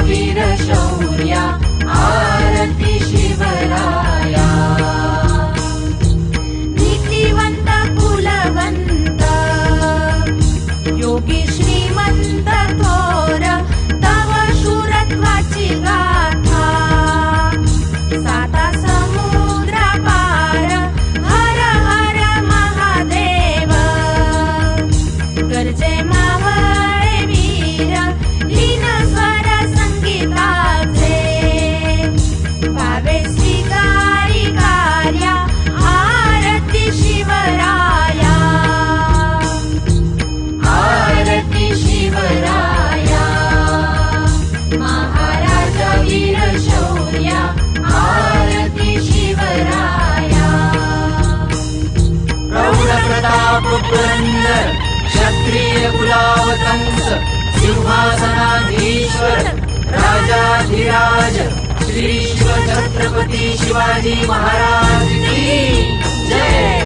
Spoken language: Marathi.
वीर शौर्या आरती शिवराया नीतिवंत कुलवंत योगी श्रीमंत थोर तव शूरत्वाची गाथा साता समुद्र पार हर हर महादेव गर्जे मावळे वीर लीन स्वर संगीताचे भावे स्वीकारी कार्या आरती शिवराया आरती शिवराया महाराज वीर शौर्या आरती शिवराया प्रौढ प्रताप पुरंदर क्षत्रिय कुलावतंस सिंहासनाधीश्वर राजाधिराज श्री शिव छत्रपती शिवाजी महाराज की जय।